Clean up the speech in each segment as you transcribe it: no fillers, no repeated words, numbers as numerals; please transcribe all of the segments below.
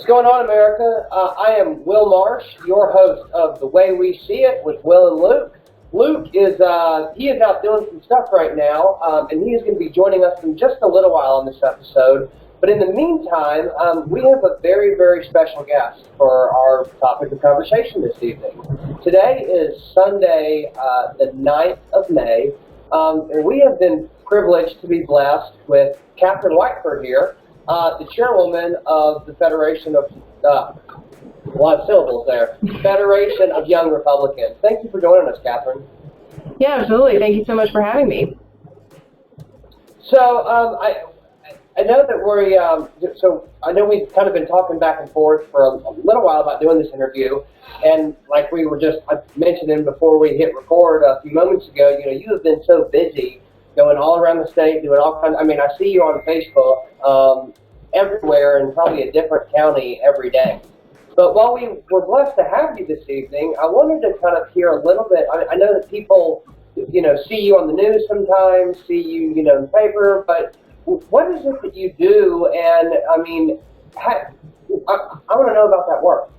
What's going on, America? I am Will Marsh, your host of The Way We See It with Will and Luke. Luke is he is out doing some stuff right now, and he is going to be joining us in just a little while on this episode. But in the meantime, we have a very, very special guest for our topic of conversation this evening. Today is Sunday, the 9th of May, and we have been privileged to be blessed with Catherine Whiteford here, the chairwoman of the Federation of, a lot of syllables there, Federation of Young Republicans. Thank you for joining us, Catherine. Yeah, absolutely. Thank you so much for having me. So, I know that I know we've kind of been talking back and forth for a little while about doing this interview, and like we were just mentioning before we hit record a few moments ago, you have been so busy going all around the state, doing all kinds. I mean, I see you on Facebook everywhere in probably a different county every day. But while we were blessed to have you this evening, I wanted to kind of hear a little bit. I know that people, see you on the news sometimes, see you, in the paper, but what is it that you do? And I mean, I want to know about that work.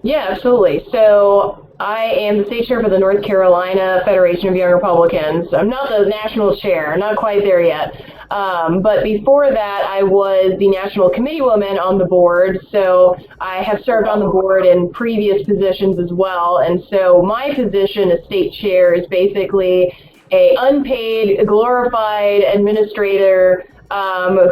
Yeah, absolutely. So I am the state chair for the North Carolina Federation of Young Republicans. I'm not the national chair, not quite there yet. But before that, I was the national committee woman on the board. So I have served on the board in previous positions as well. And so my position as state chair is basically a unpaid, glorified administrator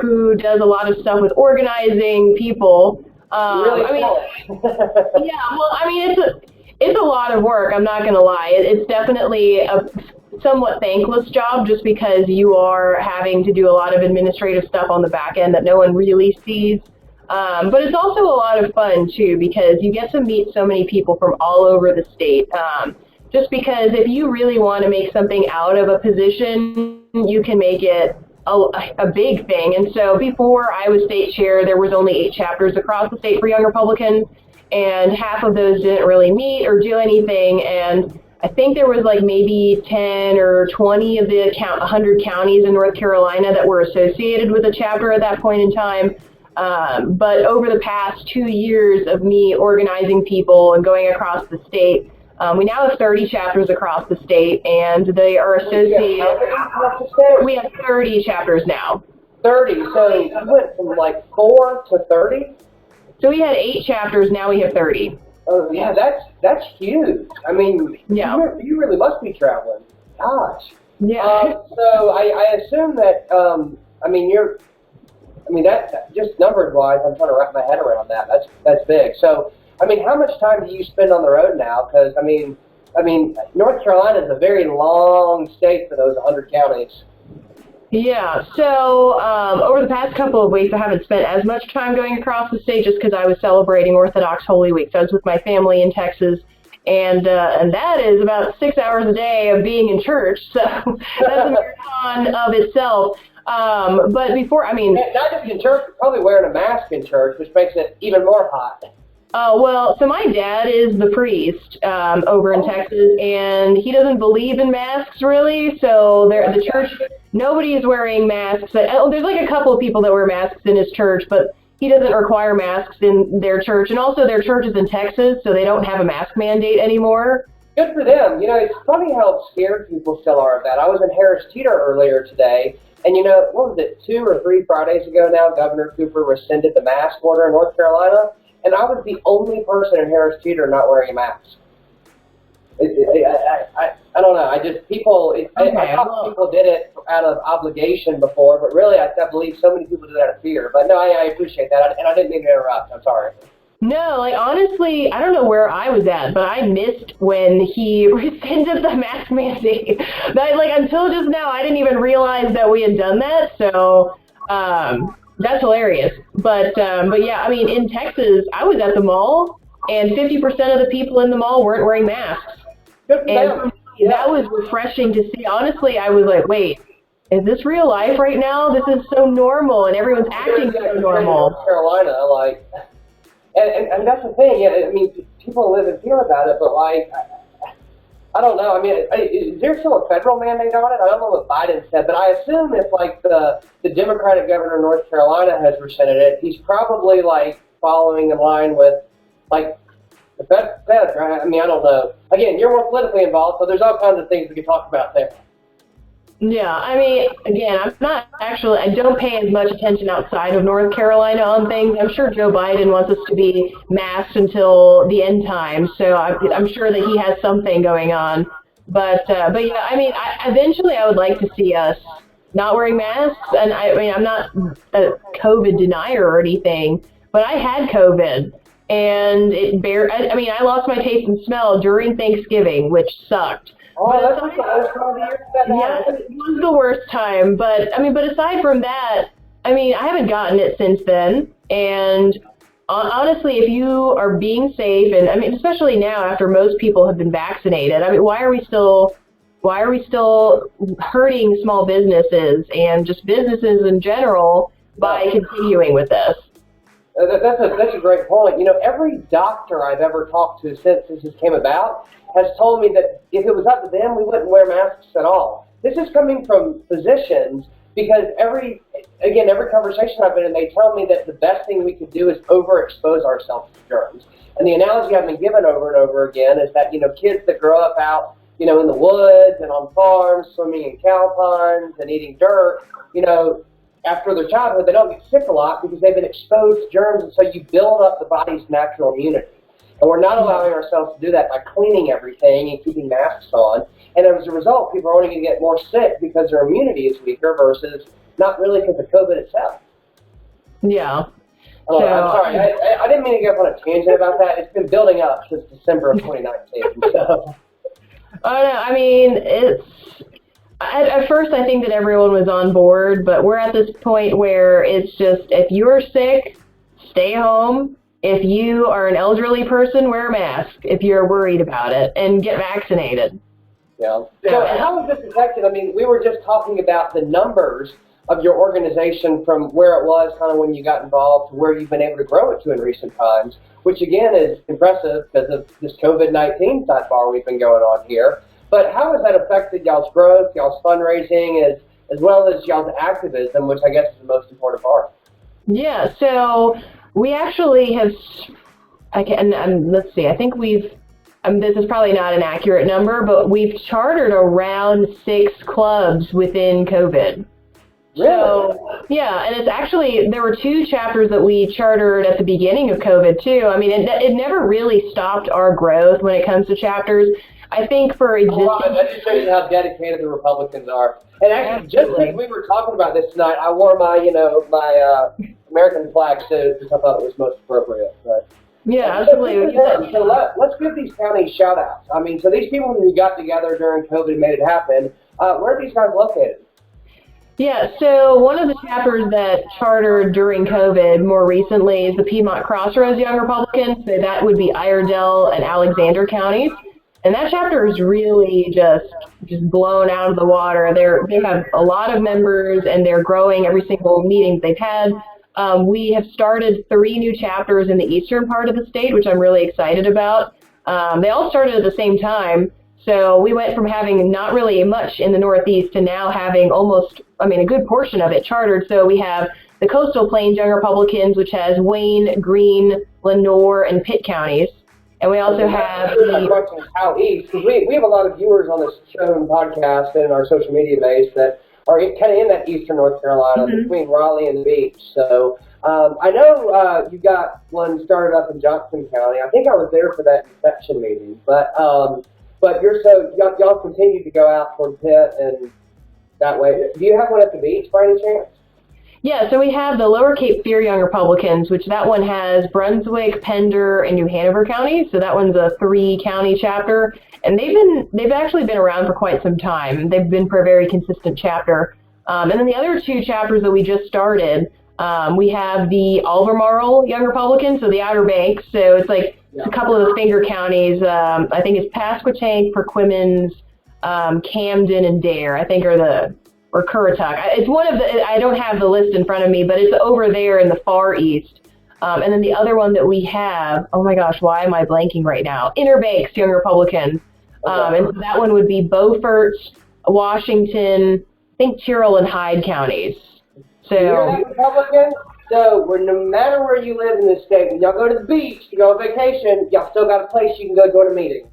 who does a lot of stuff with organizing people. It's a lot of work. I'm not going to lie. It's definitely a somewhat thankless job just because you are having to do a lot of administrative stuff on the back end that no one really sees. But it's also a lot of fun too because you get to meet so many people from all over the state. Just because if you really want to make something out of a position, you can make it a big thing. And so before I was state chair, there was only 8 chapters across the state for Young Republicans, and half of those didn't really meet or do anything. And I think there was like maybe 10 or 20 of the 100 counties in North Carolina that were associated with a chapter at that point in time. But over the past 2 years of me organizing people and going across the state, we now have 30 chapters across the state, and they are associated. We have 30 chapters now. 30? So you went from like 4 to 30? So we had 8 chapters, now we have 30. Oh, yeah, that's huge. I mean, yeah. You really must be traveling. Gosh. Yeah. So I assume that, that just numbers-wise, I'm trying to wrap my head around that. That's big. So, I mean, how much time do you spend on the road now? Because, I mean, North Carolina is a very long state for those 100 counties. Yeah, so over the past couple of weeks, I haven't spent as much time going across the state just because I was celebrating Orthodox Holy Week. So I was with my family in Texas, and that is about 6 hours a day of being in church. So that's a marathon of itself. But before, not just in church, but probably wearing a mask in church, which makes it even more hot. So my dad is the priest over in Texas, and he doesn't believe in masks really. So the church, nobody is wearing masks. There's like a couple of people that wear masks in his church, but he doesn't require masks in their church. And also their church is in Texas, so they don't have a mask mandate anymore. Good for them. It's funny how scared people still are of that. I was in Harris Teeter earlier today, and what was it, 2 or 3 Fridays ago now, Governor Cooper rescinded the mask order in North Carolina. And I was the only person in Harris Teeter not wearing a mask. I don't know. I thought people did it out of obligation before, but really I believe so many people do it out of fear. But no, I appreciate that, and I didn't mean to interrupt. I'm sorry. No, honestly, I don't know where I was at, but I missed when he rescinded the mask mandate. Until just now, I didn't even realize that we had done that. So, that's hilarious. But yeah, in Texas, I was at the mall, and 50% of the people in the mall weren't wearing masks. And that was refreshing to see. Honestly, I was like, wait, is this real life right now? This is so normal, and everyone's acting so normal. North Carolina, and that's the thing. People live in fear about it, but I don't know. Is there still a federal mandate on it? I don't know what Biden said, but I assume if the Democratic governor of North Carolina has rescinded it, he's probably following in line with, like, the Fed, right? I mean, I don't know. Again, you're more politically involved, so there's all kinds of things we can talk about there. Yeah, I mean, again, I don't pay as much attention outside of North Carolina on things. I'm sure Joe Biden wants us to be masked until the end time, so I'm sure that he has something going on. But yeah, I mean, eventually I would like to see us not wearing masks, and I mean, I'm not a COVID denier or anything, but I had COVID, and I mean, I lost my taste and smell during Thanksgiving, which sucked. Oh, that's the worst time of the year that happened. It was the worst time, but aside from that, I mean, I haven't gotten it since then. And honestly, if you are being safe, and I mean, especially now after most people have been vaccinated, I mean, why are we still hurting small businesses and just businesses in general by continuing with this? That's a great point. You know, every doctor I've ever talked to since this came about has told me that if it was up to them, we wouldn't wear masks at all. This is coming from physicians because every conversation I've been in, they tell me that the best thing we could do is overexpose ourselves to germs. And the analogy I've been given over and over again is that, you know, kids that grow up out, you know, in the woods and on farms, swimming in cow ponds and eating dirt, you know, after their childhood, they don't get sick a lot because they've been exposed to germs, and so you build up the body's natural immunity. And we're not allowing ourselves to do that by cleaning everything and keeping masks on. And as a result, people are only going to get more sick because their immunity is weaker versus not really because of COVID itself. Yeah. Oh, I'm sorry. I didn't mean to get on a tangent about that. It's been building up since December of 2019. So. Oh, no, I mean, at first I think that everyone was on board, but we're at this point where it's just, if you're sick, stay home. If you are an elderly person, wear a mask if you're worried about it, and get vaccinated. Yeah. So how is this affected? I mean, we were just talking about the numbers of your organization from where it was kind of when you got involved to where you've been able to grow it to in recent times, which again is impressive because of this COVID-19 sidebar we've been going on here. But how has that affected y'all's growth, y'all's fundraising, as well as y'all's activism, which I guess is the most important part? Yeah, so we actually have, let's see, I think this is probably not an accurate number, but we've chartered around 6 clubs within COVID. Really? So, yeah, and it's actually, there were 2 chapters that we chartered at the beginning of COVID, too. I mean, it never really stopped our growth when it comes to chapters. I think for existing... That just shows you how dedicated the Republicans are. And actually, just as we were talking about this tonight, I wore my, my American flag suit because I thought it was most appropriate. But, yeah, absolutely. So let's give these counties shout-outs. I mean, so these people who got together during COVID and made it happen, where are these guys located? Yeah, so one of the chapters that chartered during COVID more recently is the Piedmont Crossroads Young Republicans. So that would be Iredell and Alexander counties. And that chapter is really just blown out of the water. They have a lot of members, and they're growing every single meeting they've had. We have started 3 new chapters in the eastern part of the state, which I'm really excited about. They all started at the same time. So we went from having not really much in the Northeast to now having almost, a good portion of it chartered. So we have the Coastal Plains Young Republicans, which has Wayne, Greene, Lenoir, and Pitt counties. And we also have out east, because we have a lot of viewers on this show and podcast and our social media base that are kind of in that eastern North Carolina, between Raleigh and the beach. So I know you got one started up in Johnson County. I think I was there for that inception meeting, but y'all continue to go out toward Pitt and that way. Do you have one at the beach by any chance? Yeah, so we have the Lower Cape Fear Young Republicans, which that one has Brunswick, Pender, and New Hanover counties. So that one's a 3-county chapter, and they've actually been around for quite some time. They've been for a very consistent chapter. And then the other 2 chapters that we just started, we have the Albermarle Young Republicans, so the Outer Banks. So it's like a couple of the finger counties. I think it's Pasquotank, Perquimans, Camden, and Dare, I think or Currituck. It's one of the, I don't have the list in front of me, but it's over there in the far east. And then the other one that we have, oh my gosh, why am I blanking right now? Inner Banks Young Republicans. And so that one would be Beaufort, Washington, I think Tyrrell and Hyde counties. So, Republican? So, no matter where you live in this state, when y'all go to the beach, you go on vacation, y'all still got a place you can go join a meeting.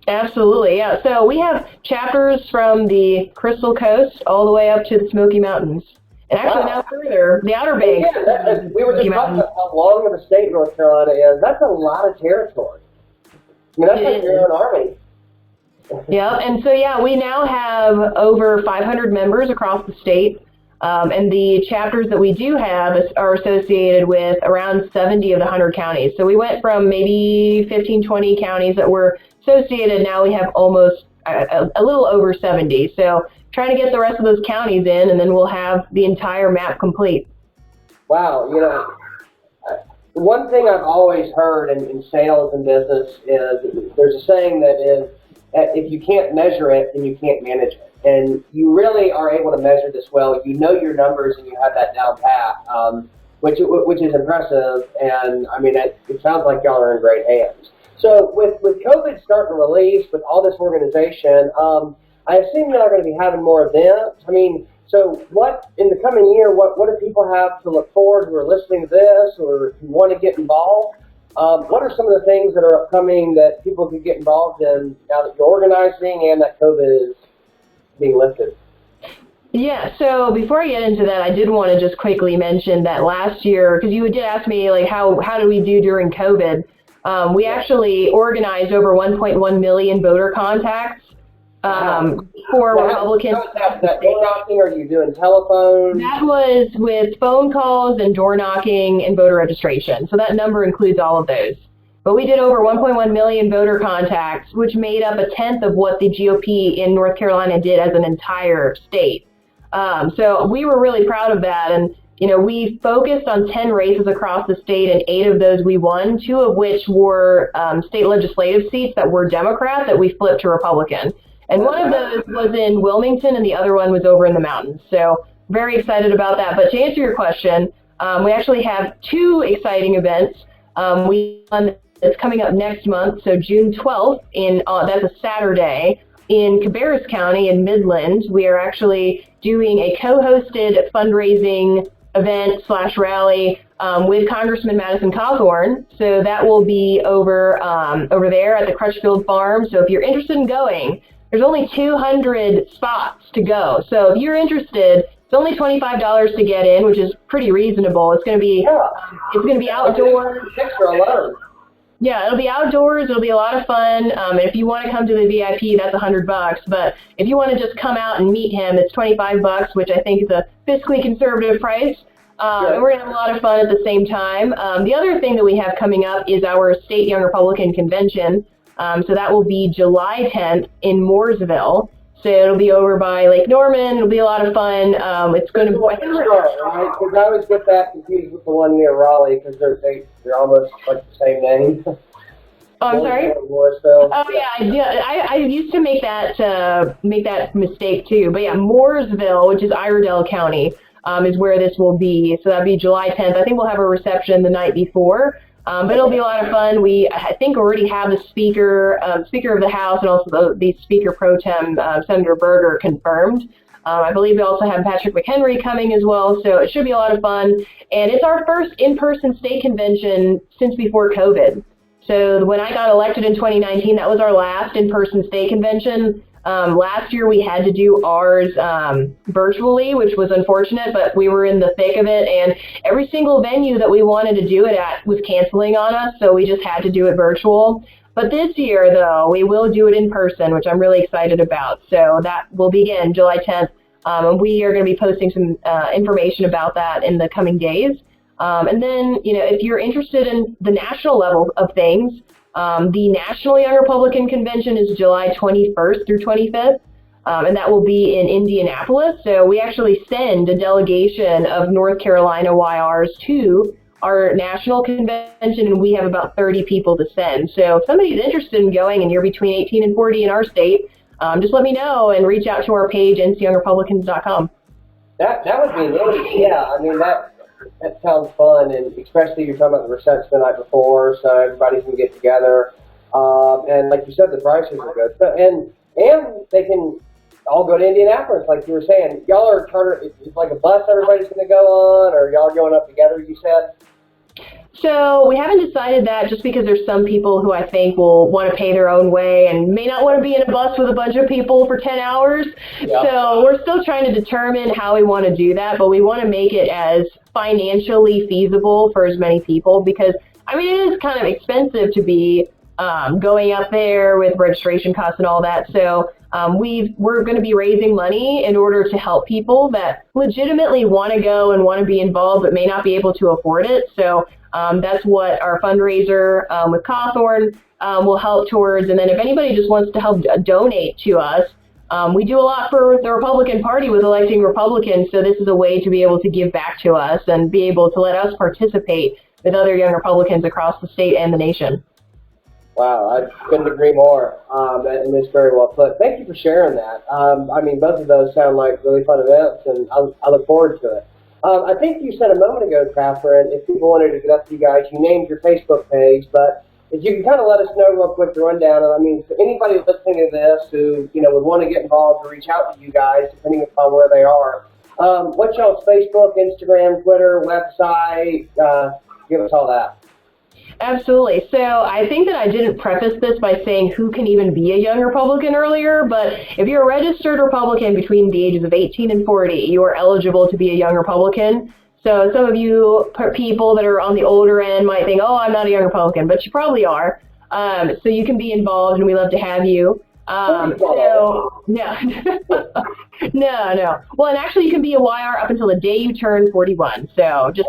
Absolutely, yeah. So we have chapters from the Crystal Coast all the way up to the Smoky Mountains. And actually now further, the Outer Banks. Yeah, we were just talking about how long of a state North Carolina is. That's a lot of territory. I mean, that's like your own army. Yeah, and so yeah, we now have over 500 members across the state. And the chapters that we do have are associated with around 70 of the 100 counties. So we went from maybe 15, 20 counties that were associated. Now we have almost a little over 70. So trying to get the rest of those counties in, and then we'll have the entire map complete. Wow, one thing I've always heard in sales and business is there's a saying that is, if you can't measure it, then you can't manage it. And you really are able to measure this well. You know your numbers and you have that down pat, which is impressive. And I mean, it sounds like y'all are in great hands. So with COVID starting to release, with all this organization, I assume y'all are going to be having more events. I mean, so what in the coming year? What do people have to look forward who are listening to this or who want to get involved? What are some of the things that are upcoming that people could get involved in now that you're organizing and that COVID is being lifted? Yeah, so before I get into that, I did want to just quickly mention that last year, because you did ask me, like, how do we do during COVID? We actually organized over 1.1 million voter contacts for Republicans. That door knocking, or are you doing telephone? That was with phone calls and door knocking and voter registration. So that number includes all of those. But we did over 1.1 million voter contacts, which made up a tenth of what the GOP in North Carolina did as an entire state. So we were really proud of that. And, we focused on 10 races across the state, and 8 of those we won, 2 of which were state legislative seats that were Democrat that we flipped to Republican. And one of those was in Wilmington, and the other one was over in the mountains. So very excited about that. But to answer your question, we actually have 2 exciting events. It's coming up next month, so June 12th, that's a Saturday, in Cabarrus County in Midland. We are actually doing a co-hosted fundraising event / rally with Congressman Madison Cawthorn. So that will be over there at the Crutchfield Farm. So if you're interested in going, there's only 200 spots to go. So if you're interested, it's only $25 to get in, which is pretty reasonable. It's going to be outdoors. Yeah, it'll be outdoors. It'll be a lot of fun. And if you want to come to the VIP, that's $100. But if you want to just come out and meet him, it's $25, which I think is a fiscally conservative price. And we're going to have a lot of fun at the same time. The other thing that we have coming up is our State Young Republican Convention. So that will be July 10th in Mooresville. So it'll be over by Lake Norman. It'll be a lot of fun. It's going to be right? Because I always get that confused with the one near Raleigh because they're almost like the same name. Oh, I'm sorry. Oh yeah, I used to make that mistake too. But yeah, Mooresville, which is Iredell County, is where this will be. So that'll be July 10th. I think we'll have a reception the night before. But it'll be a lot of fun. I think, already have the Speaker of the House and also the Speaker Pro Tem, Senator Berger, confirmed. I believe we also have Patrick McHenry coming as well, so it should be a lot of fun. And it's our first in-person state convention since before COVID. So when I got elected in 2019, that was our last in-person state convention. Last year we had to do ours virtually, which was unfortunate, but we were in the thick of it, and every single venue that we wanted to do it at was canceling on us, so we just had to do it virtual. But this year, though, we will do it in person, which I'm really excited about. So that will begin July 10th, and we are going to be posting some information about that in the coming days. And then, if you're interested in the national level of things, the National Young Republican Convention is July 21st through 25th, and that will be in Indianapolis. So we actually send a delegation of North Carolina YRs to our national convention, and we have about 30 people to send. So if somebody's interested in going and you're between 18 and 40 in our state, just let me know and reach out to our page, ncyoungrepublicans.com. That would be neat. Yeah, I mean, that sounds fun, and especially you're talking about the reception the night before, so everybody can get together. And like you said, the prices are good. So, and they can all go to Indianapolis, like you were saying. Y'all are charter. It's like a bus everybody's going to go on, or y'all going up together? You said. So we haven't decided that, just because there's some people who I think will want to pay their own way and may not want to be in a bus with a bunch of people for 10 hours. Yeah. So we're still trying to determine how we want to do that, but we want to make it as financially feasible for as many people, because I mean, it is kind of expensive to be going up there with registration costs and all that. So we're going to be raising money in order to help people that legitimately want to go and want to be involved but may not be able to afford it. So that's what our fundraiser with Cawthorn will help towards. And then if anybody just wants to help donate to us, we do a lot for the Republican Party with electing Republicans. So this is a way to be able to give back to us and be able to let us participate with other young Republicans across the state and the nation. Wow, I couldn't agree more, and it's very well put. Thank you for sharing that. I mean, both of those sound like really fun events, and I look forward to it. I think you said a moment ago, Catherine, if people wanted to get up to you guys, you named your Facebook page, but if you can kind of let us know real quick the rundown. I mean, for anybody listening to this who, would want to get involved or reach out to you guys, depending upon where they are, what's y'all's Facebook, Instagram, Twitter, website? Give us all that. Absolutely. So I think that I didn't preface this by saying who can even be a young Republican earlier, but if you're a registered Republican between the ages of 18 and 40, you are eligible to be a young Republican. So some of you people that are on the older end might think, oh, I'm not a young Republican, but you probably are. So you can be involved, and we love to have you. No. No. Well, and actually you can be a YR up until the day you turn 41. So just,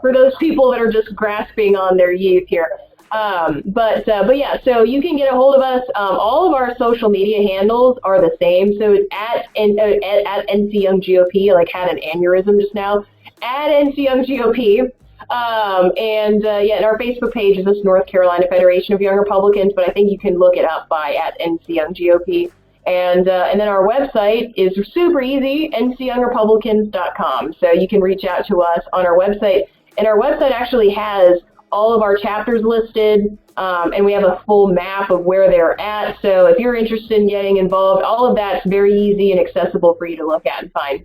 for those people that are just grasping on their youth here. But yeah, so you can get a hold of us. All of our social media handles are the same. So it's at NCYoungGOP, like had an aneurysm just now, at NCYoungGOP. And our Facebook page is this North Carolina Federation of Young Republicans, but I think you can look it up by at NCYoungGOP. And then our website is super easy, ncyoungrepublicans.com. So you can reach out to us on our website. And our website actually has all of our chapters listed, and we have a full map of where they're at. So if you're interested in getting involved, all of that's very easy and accessible for you to look at and find.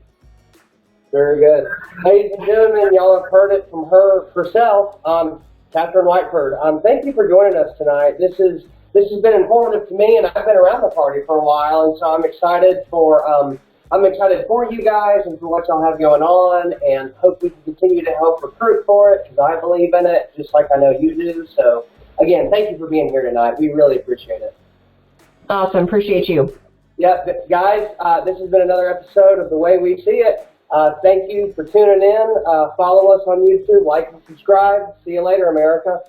Very good. Ladies and gentlemen, y'all have heard it from her herself, Catherine Whiteford. Thank you for joining us tonight. This has been informative to me, and I've been around the party for a while, and so I'm excited for you guys and for what y'all have going on, and hope we can continue to help recruit for it, because I believe in it, just like I know you do. So, again, thank you for being here tonight. We really appreciate it. Awesome. Appreciate you. Yeah, guys, this has been another episode of The Way We See It. Thank you for tuning in. Follow us on YouTube, like and subscribe. See you later, America.